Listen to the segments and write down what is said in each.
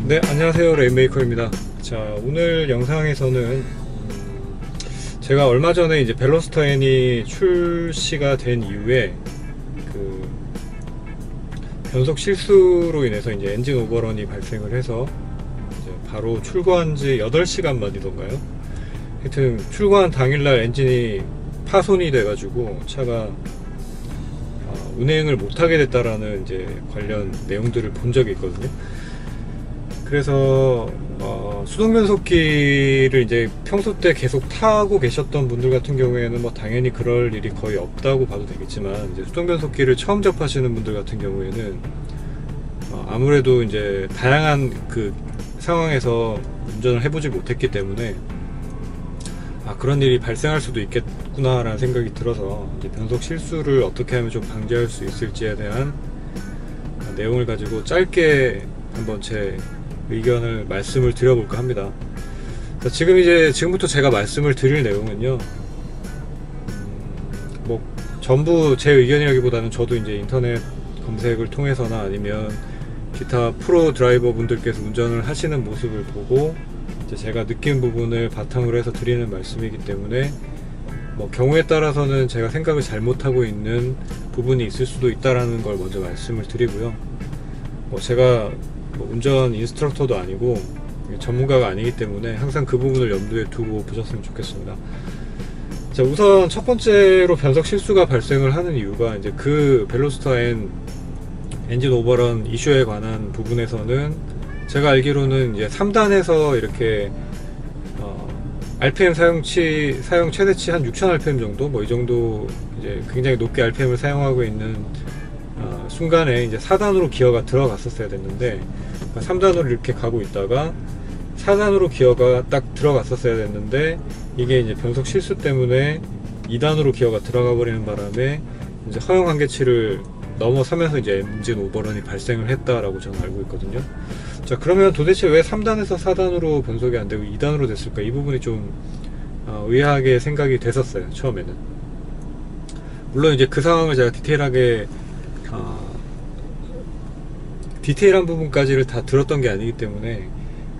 네, 안녕하세요. 레인메이커입니다. 자, 오늘 영상에서는 제가 얼마 전에 이제 벨로스터 N이 출시가 된 이후에 그 변속 실수로 인해서 이제 엔진 오버런이 발생을 해서 이제 바로 출고한 지 8시간 만이던가요? 하여튼 출고한 당일날 엔진이 파손이 돼가지고 차가 운행을 못하게 됐다라는 이제 관련 내용들을 본 적이 있거든요. 그래서 수동 변속기를 이제 평소 때 계속 타고 계셨던 분들 같은 경우에는 뭐 당연히 그럴 일이 거의 없다고 봐도 되겠지만, 이제 수동 변속기를 처음 접하시는 분들 같은 경우에는 아무래도 이제 다양한 그 상황에서 운전을 해보지 못했기 때문에 그런 일이 발생할 수도 있겠구나 라는 생각이 들어서 이제 변속 실수를 어떻게 하면 좀 방지할 수 있을지에 대한 내용을 가지고 짧게 한번 제 의견을 말씀을 드려볼까 합니다. 지금부터 제가 말씀을 드릴 내용은요, 뭐 전부 제 의견이라기보다는 저도 이제 인터넷 검색을 통해서나 아니면 기타 프로 드라이버 분들께서 운전을 하시는 모습을 보고 이제 제가 느낀 부분을 바탕으로 해서 드리는 말씀이기 때문에, 뭐 경우에 따라서는 제가 생각을 잘못하고 있는 부분이 있을 수도 있다라는 걸 먼저 말씀을 드리고요. 뭐 제가 운전 인스트럭터도 아니고 전문가가 아니기 때문에 항상 그 부분을 염두에 두고 보셨으면 좋겠습니다. 자, 우선 첫 번째로 변속 실수가 발생을 하는 이유가 이제 그 벨로스터 N 엔진 오버런 이슈에 관한 부분에서는 제가 알기로는 이제 3단에서 이렇게 RPM 사용 최대치 한 6000rpm 정도, 뭐 이 정도 이제 굉장히 높게 RPM을 사용하고 있는 순간에 이제 4단으로 기어가 들어갔었어야 됐는데, 3단으로 이렇게 가고 있다가 4단으로 기어가 딱 들어갔었어야 됐는데, 이게 이제 변속 실수 때문에 2단으로 기어가 들어가 버리는 바람에 이제 허용 한계치를 넘어서면서 이제 엔진 오버런이 발생을 했다라고 저는 알고 있거든요. 자, 그러면 도대체 왜 3단에서 4단으로 변속이 안 되고 2단으로 됐을까? 이 부분이 좀 의아하게 생각이 됐었어요, 처음에는. 물론 이제 그 상황을 제가 디테일한 부분까지를 다 들었던 게 아니기 때문에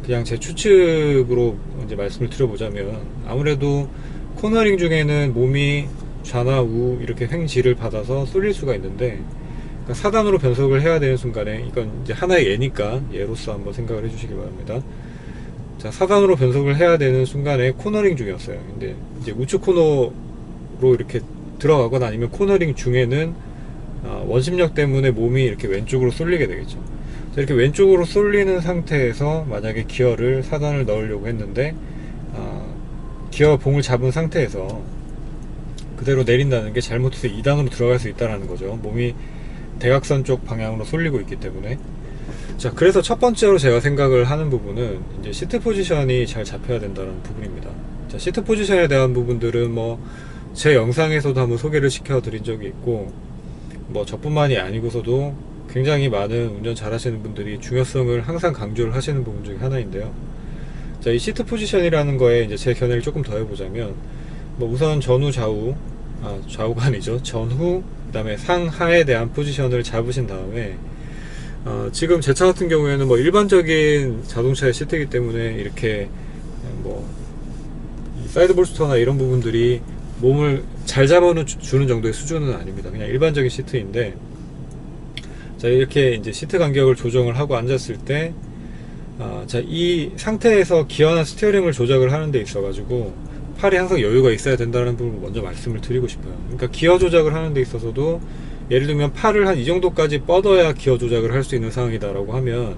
그냥 제 추측으로 이제 말씀을 드려보자면, 아무래도 코너링 중에는 몸이 좌나 우 이렇게 횡지를 받아서 쏠릴 수가 있는데, 그러니까 4단으로 변속을 해야 되는 순간에, 이건 이제 하나의 예니까 예로서 한번 생각을 해주시기 바랍니다. 자, 4단으로 변속을 해야 되는 순간에 코너링 중이었어요. 근데 이제 우측 코너로 이렇게 들어가거나 아니면 코너링 중에는 원심력 때문에 몸이 이렇게 왼쪽으로 쏠리게 되겠죠. 자, 이렇게 왼쪽으로 쏠리는 상태에서 만약에 기어를 4단을 넣으려고 했는데 기어 봉을 잡은 상태에서 그대로 내린다는 게 잘못해서 2단으로 들어갈 수 있다는 거죠. 몸이 대각선 쪽 방향으로 쏠리고 있기 때문에. 자, 그래서 첫 번째로 제가 생각을 하는 부분은 이제 시트 포지션이 잘 잡혀야 된다는 부분입니다. 자, 시트 포지션에 대한 부분들은 뭐 제 영상에서도 한번 소개를 시켜 드린 적이 있고, 뭐 저뿐만이 아니고서도 굉장히 많은 운전 잘 하시는 분들이 중요성을 항상 강조를 하시는 부분 중에 하나인데요. 자, 이 시트 포지션이라는 거에 이제 제 견해를 조금 더 해보자면, 뭐 우선 전후 좌우가 아니죠, 전후 그 다음에 상하에 대한 포지션을 잡으신 다음에 지금 제 차 같은 경우에는 뭐 일반적인 자동차의 시트이기 때문에 이렇게 뭐 사이드 볼스터나 이런 부분들이 몸을 잘 잡아주는 정도의 수준은 아닙니다. 그냥 일반적인 시트인데, 자, 이렇게 이제 시트 간격을 조정을 하고 앉았을 때, 자, 이 상태에서 기어나 스티어링을 조작을 하는 데 있어 가지고 팔이 항상 여유가 있어야 된다는 부분을 먼저 말씀을 드리고 싶어요. 그러니까 기어 조작을 하는 데 있어서도 예를 들면 팔을 한 이 정도까지 뻗어야 기어 조작을 할 수 있는 상황이다 라고 하면,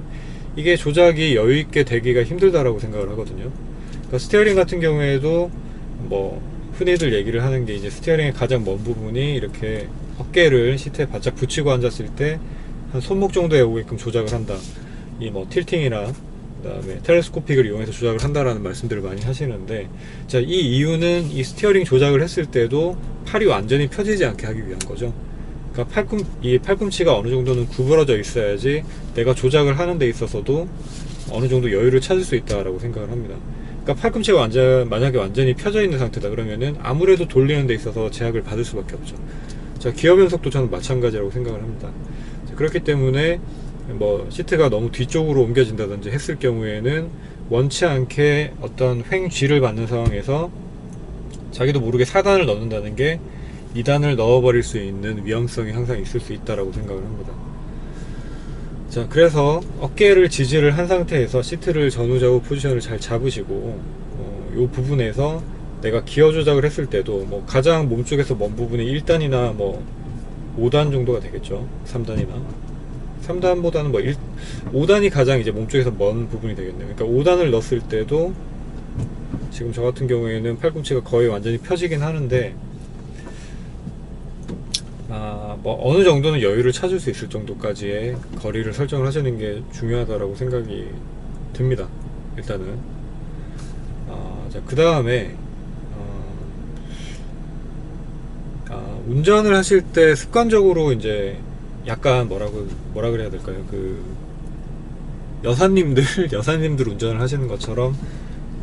이게 조작이 여유있게 되기가 힘들다라고 생각을 하거든요. 그러니까 스티어링 같은 경우에도 뭐 흔히들 얘기를 하는 게, 이제 스티어링의 가장 먼 부분이 이렇게 어깨를 시트에 바짝 붙이고 앉았을 때 한 손목 정도에 오게끔 조작을 한다, 이 뭐 틸팅이나 그 다음에 텔레스코픽을 이용해서 조작을 한다라는 말씀들을 많이 하시는데, 자, 이 이유는 이 스티어링 조작을 했을 때도 팔이 완전히 펴지지 않게 하기 위한 거죠. 그러니까 이 팔꿈치가 어느 정도는 구부러져 있어야지 내가 조작을 하는 데 있어서도 어느 정도 여유를 찾을 수 있다라고 생각을 합니다. 그러니까 팔꿈치가 만약에 완전히 펴져 있는 상태다 그러면은 아무래도 돌리는 데 있어서 제약을 받을 수밖에 없죠. 자, 기어 변속도 저는 마찬가지라고 생각을 합니다. 자, 그렇기 때문에 뭐 시트가 너무 뒤쪽으로 옮겨진다든지 했을 경우에는 원치 않게 어떤 횡쥐를 받는 상황에서 자기도 모르게 4단을 넣는다는 게 2단을 넣어버릴 수 있는 위험성이 항상 있을 수 있다고 생각을 합니다. 자, 그래서 어깨를 지지를 한 상태에서 시트를 전후좌우 포지션을 잘 잡으시고 이 부분에서 내가 기어 조작을 했을 때도 뭐 가장 몸쪽에서 먼 부분이 1단이나 뭐 5단 정도가 되겠죠. 3단이나 3단보다는 뭐 5단이 가장 이제 몸쪽에서 먼 부분이 되겠네요. 그러니까 5단을 넣었을 때도 지금 저 같은 경우에는 팔꿈치가 거의 완전히 펴지긴 하는데 뭐 어느 정도는 여유를 찾을 수 있을 정도까지의 거리를 설정을 하시는 게 중요하다고 생각이 듭니다. 일단은 자, 그 다음에 운전을 하실 때 습관적으로 이제 약간 뭐라 그래야 될까요? 그 여사님들 운전을 하시는 것처럼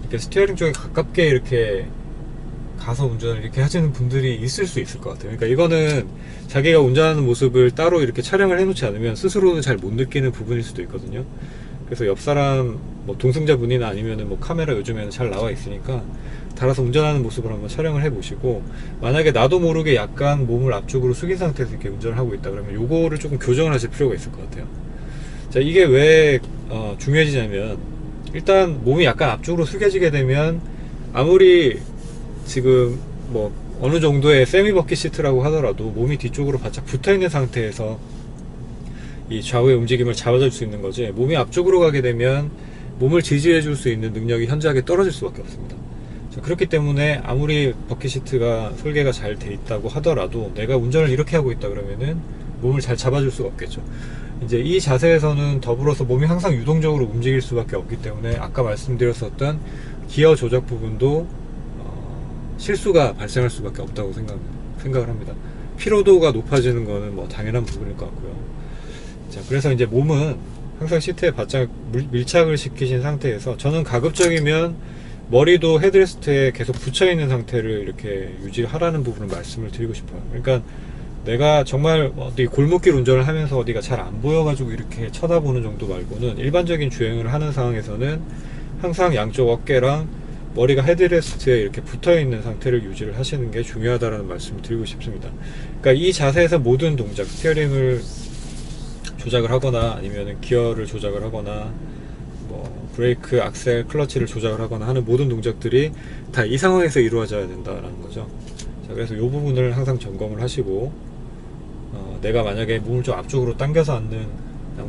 이렇게 스티어링 쪽에 가깝게 이렇게 가서 운전을 이렇게 하시는 분들이 있을 수 있을 것 같아요. 그러니까 이거는 자기가 운전하는 모습을 따로 이렇게 촬영을 해놓지 않으면 스스로는 잘 못 느끼는 부분일 수도 있거든요. 그래서 옆 사람 뭐 동승자분이나 아니면은 뭐 카메라 요즘에는 잘 나와 있으니까 달아서 운전하는 모습을 한번 촬영을 해 보시고, 만약에 나도 모르게 약간 몸을 앞쪽으로 숙인 상태에서 이렇게 운전을 하고 있다 그러면 요거를 조금 교정을 하실 필요가 있을 것 같아요. 자, 이게 왜 중요해지냐면, 일단 몸이 약간 앞쪽으로 숙여지게 되면 아무리 지금 뭐 어느 정도의 세미 버킷 시트라고 하더라도 몸이 뒤쪽으로 바짝 붙어 있는 상태에서 이 좌우의 움직임을 잡아줄 수 있는 거지, 몸이 앞쪽으로 가게 되면 몸을 지지해 줄 수 있는 능력이 현저하게 떨어질 수밖에 없습니다. 자, 그렇기 때문에 아무리 버킷 시트가 설계가 잘 돼 있다고 하더라도 내가 운전을 이렇게 하고 있다 그러면은 몸을 잘 잡아줄 수가 없겠죠. 이제 이 자세에서는 더불어서 몸이 항상 유동적으로 움직일 수밖에 없기 때문에 아까 말씀드렸었던 기어 조작 부분도 실수가 발생할 수밖에 없다고 생각을 합니다. 피로도가 높아지는 거는 뭐 당연한 부분일 것 같고요. 자, 그래서 이제 몸은 항상 시트에 바짝 밀착을 시키신 상태에서, 저는 가급적이면 머리도 헤드레스트에 계속 붙여 있는 상태를 이렇게 유지하라는 부분을 말씀을 드리고 싶어요. 그러니까 내가 정말 어디 골목길 운전을 하면서 어디가 잘 안 보여가지고 이렇게 쳐다보는 정도 말고는 일반적인 주행을 하는 상황에서는 항상 양쪽 어깨랑 머리가 헤드레스트에 이렇게 붙어 있는 상태를 유지를 하시는 게 중요하다는 말씀을 드리고 싶습니다. 그러니까 이 자세에서 모든 동작, 스티어링을 조작을 하거나 아니면 기어를 조작을 하거나 뭐 브레이크, 악셀, 클러치를 조작을 하거나 하는 모든 동작들이 다 이 상황에서 이루어져야 된다는 거죠. 자, 그래서 이 부분을 항상 점검을 하시고, 내가 만약에 몸을 좀 앞쪽으로 당겨서 앉는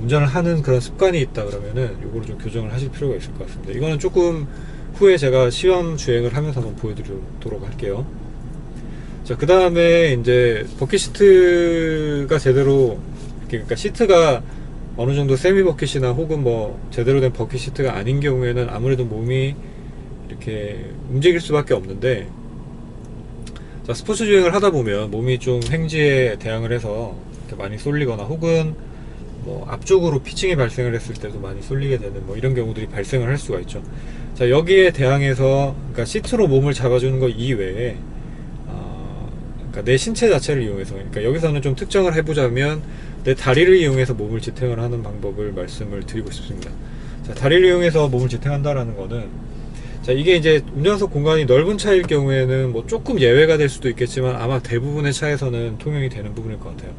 운전을 하는 그런 습관이 있다 그러면은 요거를 좀 교정을 하실 필요가 있을 것 같습니다. 이거는 조금 후에 제가 시험 주행을 하면서 한번 보여드리도록 할게요. 자, 그 다음에 이제 버킷 시트가 제대로, 그러니까 시트가 어느 정도 세미 버킷이나 혹은 뭐 제대로 된 버킷 시트가 아닌 경우에는 아무래도 몸이 이렇게 움직일 수밖에 없는데, 자, 스포츠 주행을 하다 보면 몸이 좀 횡지에 대항을 해서 이렇게 많이 쏠리거나 혹은 뭐 앞쪽으로 피칭이 발생을 했을 때도 많이 쏠리게 되는 뭐 이런 경우들이 발생을 할 수가 있죠. 자, 여기에 대항해서 그러니까 시트로 몸을 잡아주는 것 이외에 그러니까 내 신체 자체를 이용해서, 그러니까 여기서는 좀 특정을 해보자면 내 다리를 이용해서 몸을 지탱을 하는 방법을 말씀을 드리고 싶습니다. 자, 다리를 이용해서 몸을 지탱한다라는 거는, 자, 이게 이제 운전석 공간이 넓은 차일 경우에는 뭐 조금 예외가 될 수도 있겠지만 아마 대부분의 차에서는 통용이 되는 부분일 것 같아요.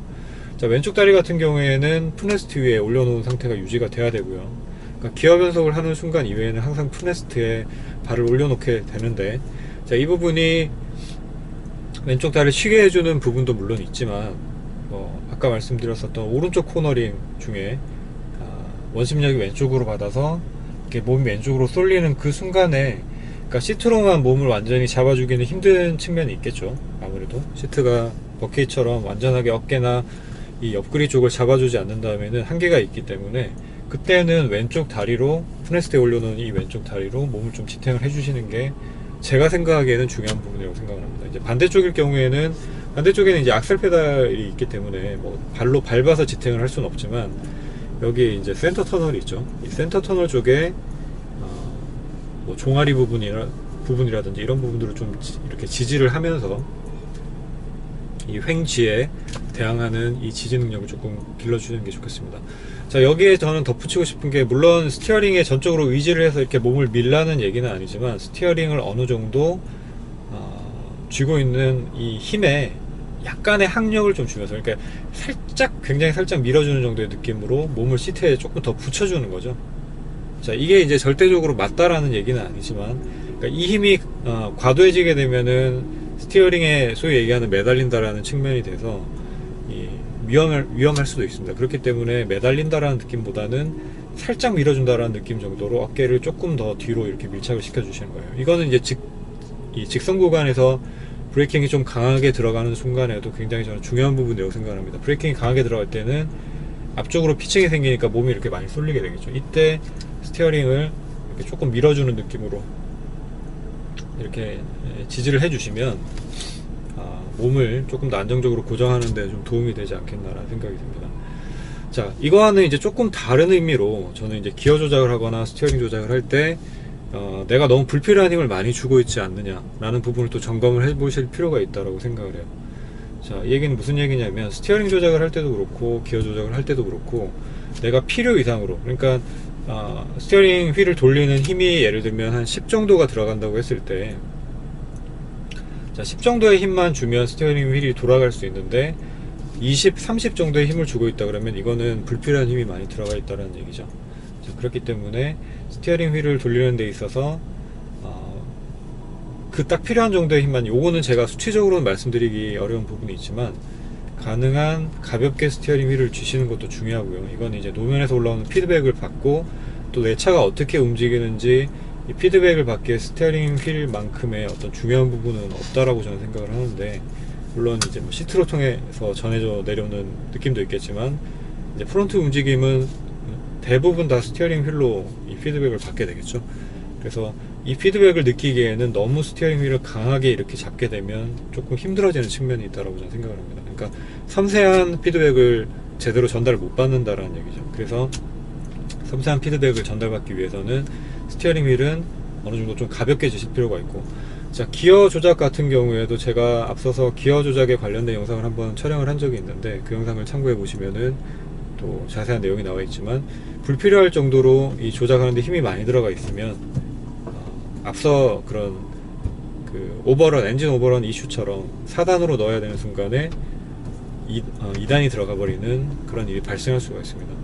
자, 왼쪽 다리 같은 경우에는 푸네스트 위에 올려놓은 상태가 유지가 돼야 되고요. 그러니까 기어 변속을 하는 순간 이외에는 항상 푸네스트에 발을 올려놓게 되는데, 자, 이 부분이 왼쪽 다리를 쉬게 해주는 부분도 물론 있지만, 아까 말씀드렸었던 오른쪽 코너링 중에 원심력이 왼쪽으로 받아서 이렇게 몸이 왼쪽으로 쏠리는 그 순간에, 그러니까 시트로만 몸을 완전히 잡아주기는 힘든 측면이 있겠죠. 아무래도 시트가 버킷처럼 완전하게 어깨나 이 옆구리 쪽을 잡아주지 않는다면은 한계가 있기 때문에, 그때는 왼쪽 다리로, 푸네스트에 올려놓은 이 왼쪽 다리로 몸을 좀 지탱을 해주시는 게 제가 생각하기에는 중요한 부분이라고 생각을 합니다. 이제 반대쪽일 경우에는, 반대쪽에는 이제 악셀 페달이 있기 때문에 뭐 발로 밟아서 지탱을 할 수는 없지만, 여기 이제 센터 터널이 있죠. 이 센터 터널 쪽에 뭐 종아리 부분이라든지 이런 부분들을 좀 이렇게 지지를 하면서 이 횡지에 대항하는 이 지지 능력을 조금 길러주는 게 좋겠습니다. 자, 여기에 저는 덧붙이고 싶은 게, 물론 스티어링에 전적으로 의지를 해서 이렇게 몸을 밀라는 얘기는 아니지만, 스티어링을 어느 정도 쥐고 있는 이 힘에 약간의 항력을 좀 주면서, 그러니까 살짝, 굉장히 살짝 밀어주는 정도의 느낌으로 몸을 시트에 조금 더 붙여주는 거죠. 자, 이게 이제 절대적으로 맞다라는 얘기는 아니지만, 그러니까 이 힘이 과도해지게 되면은 스티어링에 소위 얘기하는 매달린다라는 측면이 돼서 위험할 수도 있습니다. 그렇기 때문에 매달린다라는 느낌보다는 살짝 밀어준다라는 느낌 정도로 어깨를 조금 더 뒤로 이렇게 밀착을 시켜 주시는 거예요. 이거는 이제 이 직선 구간에서 브레이킹이 좀 강하게 들어가는 순간에도 굉장히 저는 중요한 부분이라고 생각합니다. 브레이킹이 강하게 들어갈 때는 앞쪽으로 피칭이 생기니까 몸이 이렇게 많이 쏠리게 되겠죠. 이때 스티어링을 이렇게 조금 밀어주는 느낌으로 이렇게 지지를 해주시면 몸을 조금 더 안정적으로 고정하는 데 좀 도움이 되지 않겠나라는 생각이 듭니다. 자, 이거와는 이제 조금 다른 의미로 저는 이제 기어 조작을 하거나 스티어링 조작을 할 때 내가 너무 불필요한 힘을 많이 주고 있지 않느냐 라는 부분을 또 점검을 해 보실 필요가 있다고 생각을 해요. 자, 이 얘기는 무슨 얘기냐면, 스티어링 조작을 할 때도 그렇고 기어 조작을 할 때도 그렇고, 내가 필요 이상으로, 그러니까 스티어링 휠을 돌리는 힘이 예를 들면 한 10 정도가 들어간다고 했을 때, 자, 10 정도의 힘만 주면 스티어링 휠이 돌아갈 수 있는데 20, 30 정도의 힘을 주고 있다 그러면 이거는 불필요한 힘이 많이 들어가 있다는 얘기죠. 자, 그렇기 때문에 스티어링 휠을 돌리는 데 있어서 그 딱 필요한 정도의 힘만, 요거는 제가 수치적으로는 말씀드리기 어려운 부분이 있지만 가능한 가볍게 스티어링 휠을 쥐시는 것도 중요하고요. 이건 이제 노면에서 올라오는 피드백을 받고 또 내 차가 어떻게 움직이는지 이 피드백을 받기에 스티어링 휠만큼의 어떤 중요한 부분은 없다라고 저는 생각을 하는데, 물론 이제 뭐 시트로 통해서 전해져 내려오는 느낌도 있겠지만, 이제 프론트 움직임은 대부분 다 스티어링 휠로 이 피드백을 받게 되겠죠. 그래서 이 피드백을 느끼기에는 너무 스티어링 휠을 강하게 이렇게 잡게 되면 조금 힘들어지는 측면이 있다고 저는 생각을 합니다. 그러니까 섬세한 피드백을 제대로 전달을 못 받는다라는 얘기죠. 그래서 섬세한 피드백을 전달받기 위해서는 스티어링 휠은 어느 정도 좀 가볍게 주실 필요가 있고, 자, 기어 조작 같은 경우에도 제가 앞서서 기어 조작에 관련된 영상을 한번 촬영을 한 적이 있는데, 그 영상을 참고해 보시면은 또 자세한 내용이 나와 있지만, 불필요할 정도로 이 조작하는데 힘이 많이 들어가 있으면 앞서 그런 그 엔진 오버런 이슈처럼 4단으로 넣어야 되는 순간에 2단이 들어가 버리는 그런 일이 발생할 수가 있습니다.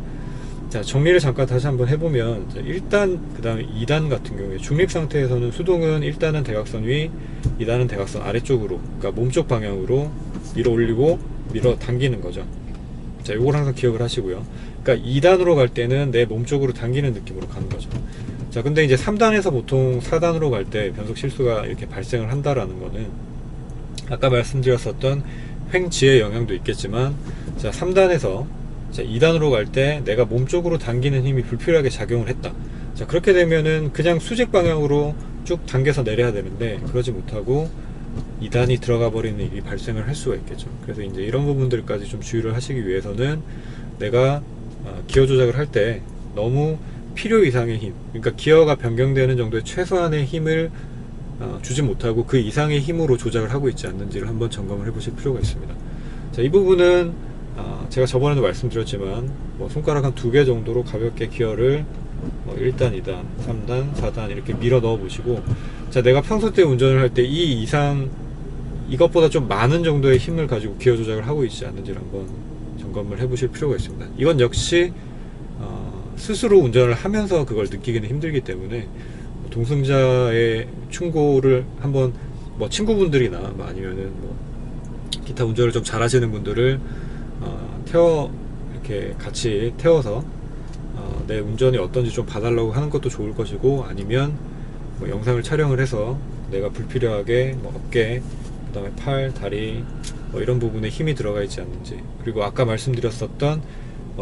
자, 정리를 잠깐 다시 한번 해보면, 1단 그 다음에 2단 같은 경우에 중립 상태에서는 수동은 1단은 대각선 위, 2단은 대각선 아래쪽으로, 그러니까 몸쪽 방향으로 밀어 올리고 밀어 당기는 거죠. 자, 요걸 항상 기억을 하시고요. 그러니까 2단으로 갈 때는 내 몸쪽으로 당기는 느낌으로 가는 거죠. 자, 근데 이제 3단에서 보통 4단으로 갈 때 변속 실수가 이렇게 발생을 한다라는 거는, 아까 말씀드렸었던 횡지의 영향도 있겠지만, 자, 3단에서 2단으로 갈 때 내가 몸쪽으로 당기는 힘이 불필요하게 작용을 했다. 자, 그렇게 되면은 그냥 수직 방향으로 쭉 당겨서 내려야 되는데, 그러지 못하고 2단이 들어가 버리는 일이 발생을 할 수가 있겠죠. 그래서 이제 이런 부분들까지 좀 주의를 하시기 위해서는, 내가 기어 조작을 할 때 너무 필요 이상의 힘, 그러니까 기어가 변경되는 정도의 최소한의 힘을 주지 못하고 그 이상의 힘으로 조작을 하고 있지 않는지를 한번 점검을 해 보실 필요가 있습니다. 자, 이 부분은 제가 저번에도 말씀드렸지만 뭐 손가락 한 2개 정도로 가볍게 기어를 1단, 2단, 3단, 4단 이렇게 밀어 넣어 보시고, 자, 내가 평소 때 운전을 할 때 이 이상, 이것보다 좀 많은 정도의 힘을 가지고 기어 조작을 하고 있지 않는지를 한번 점검을 해 보실 필요가 있습니다. 이건 역시 스스로 운전을 하면서 그걸 느끼기는 힘들기 때문에, 동승자의 충고를 한번 뭐 친구분들이나 뭐 아니면은 뭐 기타 운전을 좀 잘하시는 분들을 이렇게 같이 태워서 내 운전이 어떤지 좀 봐달라고 하는 것도 좋을 것이고, 아니면 뭐 영상을 촬영을 해서 내가 불필요하게 뭐 어깨, 그 다음에 팔, 다리 뭐 이런 부분에 힘이 들어가 있지 않는지, 그리고 아까 말씀드렸었던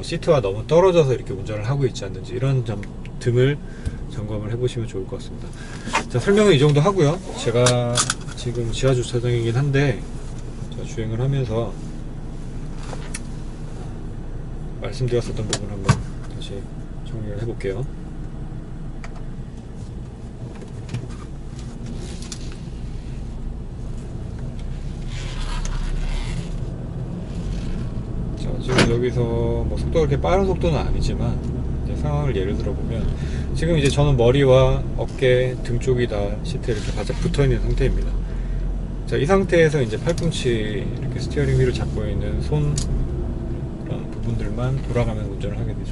시트와 너무 떨어져서 이렇게 운전을 하고 있지 않는지, 이런 점 등을 점검을 해보시면 좋을 것 같습니다. 자, 설명은 이 정도 하고요. 제가 지금 지하 주차장이긴 한데 주행을 하면서 말씀드렸었던 부분 한번 다시 정리를 해볼게요. 지금 여기서 뭐 속도가 그렇게 빠른 속도는 아니지만 이제 상황을 예를 들어보면 지금 이제 저는 머리와 어깨, 등 쪽이 다 시트에 이렇게 바짝 붙어 있는 상태입니다. 자, 이 상태에서 이제 팔꿈치 이렇게 스티어링 휠을 잡고 있는 손 그런 부분들만 돌아가면서 운전을 하게 되죠.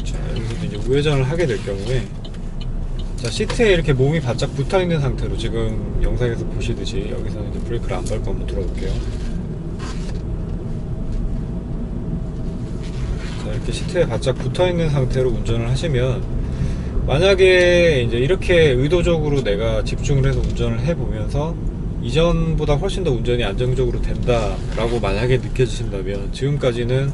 자, 여기서도 이제 우회전을 하게 될 경우에 자, 시트에 이렇게 몸이 바짝 붙어 있는 상태로 지금 영상에서 보시듯이 여기서는 이제 브레이크를 안 밟고 한번 돌아볼게요. 자, 이렇게 시트에 바짝 붙어 있는 상태로 운전을 하시면 만약에 이제 이렇게 의도적으로 내가 집중을 해서 운전을 해보면서 이전보다 훨씬 더 운전이 안정적으로 된다 라고 만약에 느껴지신다면 지금까지는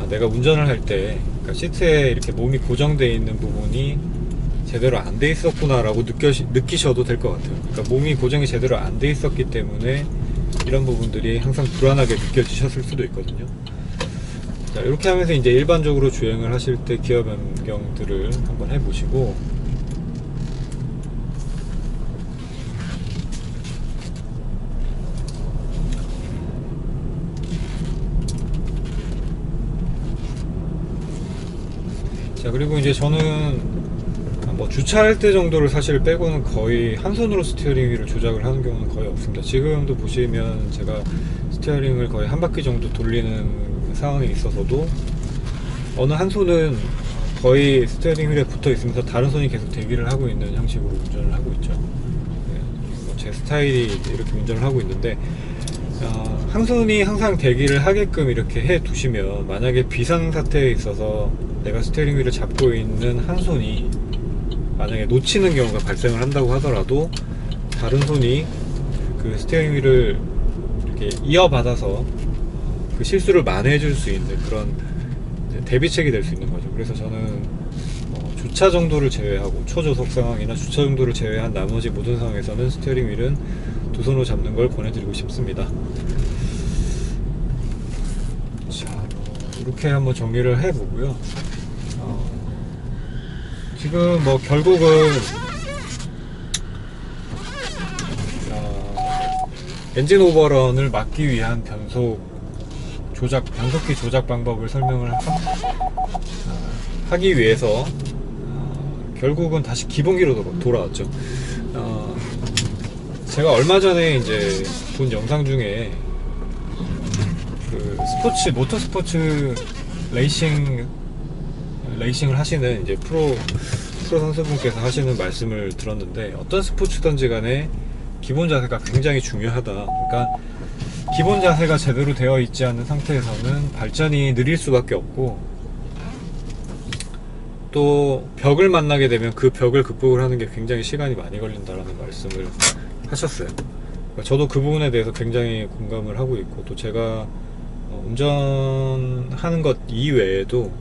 내가 운전을 할 때 그러니까 시트에 이렇게 몸이 고정되어 있는 부분이 제대로 안 돼 있었구나 라고 느끼셔도 될 것 같아요. 그러니까 몸이 고정이 제대로 안 돼 있었기 때문에 이런 부분들이 항상 불안하게 느껴지셨을 수도 있거든요. 자, 이렇게 하면서 이제 일반적으로 주행을 하실 때 기어 변경들을 한번 해보시고, 자, 그리고 이제 저는 뭐 주차할 때 정도를 사실 빼고는 거의 한 손으로 스티어링 휠을 조작을 하는 경우는 거의 없습니다. 지금도 보시면 제가 스티어링을 거의 한 바퀴 정도 돌리는 상황에 있어서도 어느 한 손은 거의 스티어링 휠에 붙어 있으면서 다른 손이 계속 대기를 하고 있는 형식으로 운전을 하고 있죠. 네, 제 스타일이 이렇게 운전을 하고 있는데 한 손이 항상 대기를 하게끔 이렇게 해 두시면 만약에 비상사태에 있어서 내가 스티어링 휠을 잡고 있는 한 손이 만약에 놓치는 경우가 발생을 한다고 하더라도 다른 손이 그 스티어링 휠을 이렇게 이어받아서 그 실수를 만회해 줄 수 있는 그런 대비책이 될 수 있는 거죠. 그래서 저는 주차 정도를 제외하고 초저속 상황이나 주차 정도를 제외한 나머지 모든 상황에서는 스티어링 휠은 두 손으로 잡는 걸 권해드리고 싶습니다. 자, 이렇게 한번 정리를 해보고요. 지금 뭐 결국은 엔진 오버런을 막기 위한 변속기 조작 방법을 설명을 하기 위해서 결국은 다시 기본기로 돌아왔죠. 제가 얼마 전에 이제 본 영상 중에 그 모터스포츠 레이싱을 하시는 이제 프로 선수분께서 하시는 말씀을 들었는데, 어떤 스포츠든지 간에 기본 자세가 굉장히 중요하다. 그러니까 기본 자세가 제대로 되어 있지 않은 상태에서는 발전이 느릴 수밖에 없고, 또 벽을 만나게 되면 그 벽을 극복을 하는 게 굉장히 시간이 많이 걸린다라는 말씀을 하셨어요. 그러니까 저도 그 부분에 대해서 굉장히 공감을 하고 있고, 또 제가 운전하는 것 이외에도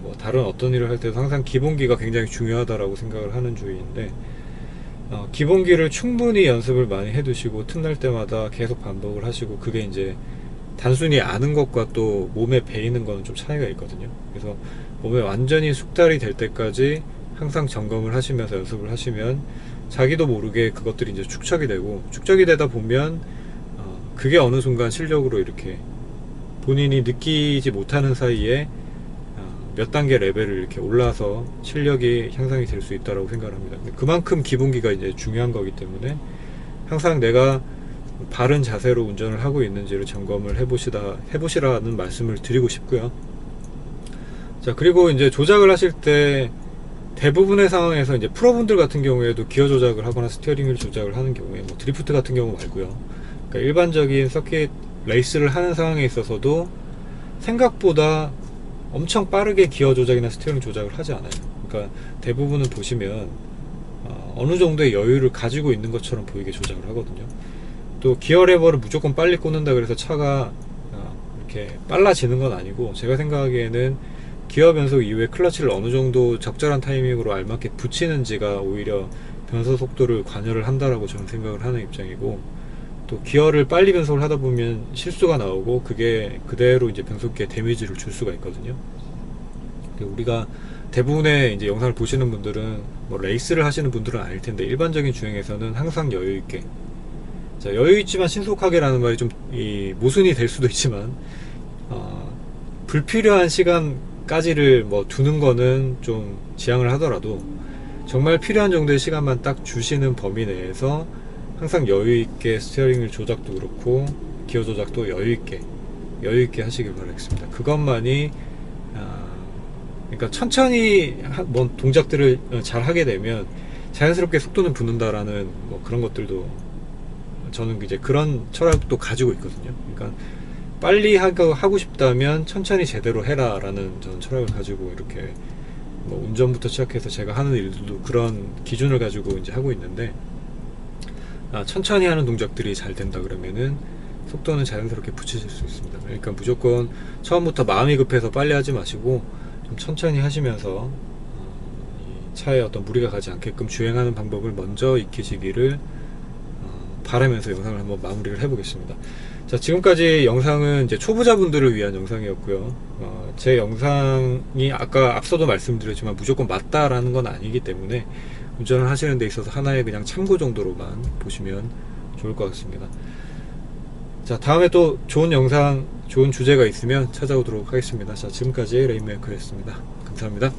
뭐 다른 어떤 일을 할 때도 항상 기본기가 굉장히 중요하다라고 생각을 하는 주의인데, 기본기를 충분히 연습을 많이 해두시고 틈날 때마다 계속 반복을 하시고, 그게 이제 단순히 아는 것과 또 몸에 배이는 거는 좀 차이가 있거든요. 그래서 몸에 완전히 숙달이 될 때까지 항상 점검을 하시면서 연습을 하시면 자기도 모르게 그것들이 이제 축적이 되다 보면 그게 어느 순간 실력으로 이렇게 본인이 느끼지 못하는 사이에 몇 단계 레벨을 이렇게 올라서 실력이 향상이 될 수 있다고 생각을 합니다. 그만큼 기본기가 이제 중요한 거기 때문에 항상 내가 바른 자세로 운전을 하고 있는지를 점검을 해보시라는 말씀을 드리고 싶고요. 자, 그리고 이제 조작을 하실 때 대부분의 상황에서 이제 프로분들 같은 경우에도 기어 조작을 하거나 스티어링 휠 조작을 하는 경우에 뭐 드리프트 같은 경우 말고요. 그러니까 일반적인 서킷 레이스를 하는 상황에 있어서도 생각보다 엄청 빠르게 기어 조작이나 스티어링 조작을 하지 않아요. 그러니까 대부분은 보시면 어느 정도의 여유를 가지고 있는 것처럼 보이게 조작을 하거든요. 또 기어 레버를 무조건 빨리 꽂는다 그래서 차가 이렇게 빨라지는 건 아니고, 제가 생각하기에는 기어 변속 이후에 클러치를 어느 정도 적절한 타이밍으로 알맞게 붙이는지가 오히려 변속 속도를 관여를 한다라고 저는 생각을 하는 입장이고, 또 기어를 빨리 변속을 하다 보면 실수가 나오고 그게 그대로 이제 변속기에 데미지를 줄 수가 있거든요. 우리가 대부분의 이제 영상을 보시는 분들은 뭐 레이스를 하시는 분들은 아닐 텐데 일반적인 주행에서는 항상 여유 있게, 자, 여유 있지만 신속하게라는 말이 좀 모순이 될 수도 있지만 불필요한 시간까지를 뭐 두는 거는 좀 지양을 하더라도 정말 필요한 정도의 시간만 딱 주시는 범위 내에서 항상 여유 있게 스티어링을 조작도 그렇고 기어 조작도 여유 있게 하시길 바라겠습니다. 그것만이 그러니까 천천히 뭔 동작들을 잘 하게 되면 자연스럽게 속도는 붙는다라는 뭐 그런 것들도 저는 이제 그런 철학도 가지고 있거든요. 그러니까 빨리 하고 싶다면 천천히 제대로 해라 라는 저는 철학을 가지고 이렇게 뭐 운전부터 시작해서 제가 하는 일들도 그런 기준을 가지고 이제 하고 있는데, 천천히 하는 동작들이 잘 된다 그러면은 속도는 자연스럽게 붙이실 수 있습니다. 그러니까 무조건 처음부터 마음이 급해서 빨리 하지 마시고 좀 천천히 하시면서 이 차에 어떤 무리가 가지 않게끔 주행하는 방법을 먼저 익히시기를 바라면서 영상을 한번 마무리를 해보겠습니다. 자, 지금까지 영상은 이제 초보자분들을 위한 영상이었고요. 제 영상이 아까 앞서도 말씀드렸지만 무조건 맞다라는 건 아니기 때문에 운전을 하시는 데 있어서 하나의 그냥 참고 정도로만 보시면 좋을 것 같습니다. 자, 다음에 또 좋은 영상, 좋은 주제가 있으면 찾아오도록 하겠습니다. 자, 지금까지 레인메이커였습니다. 감사합니다.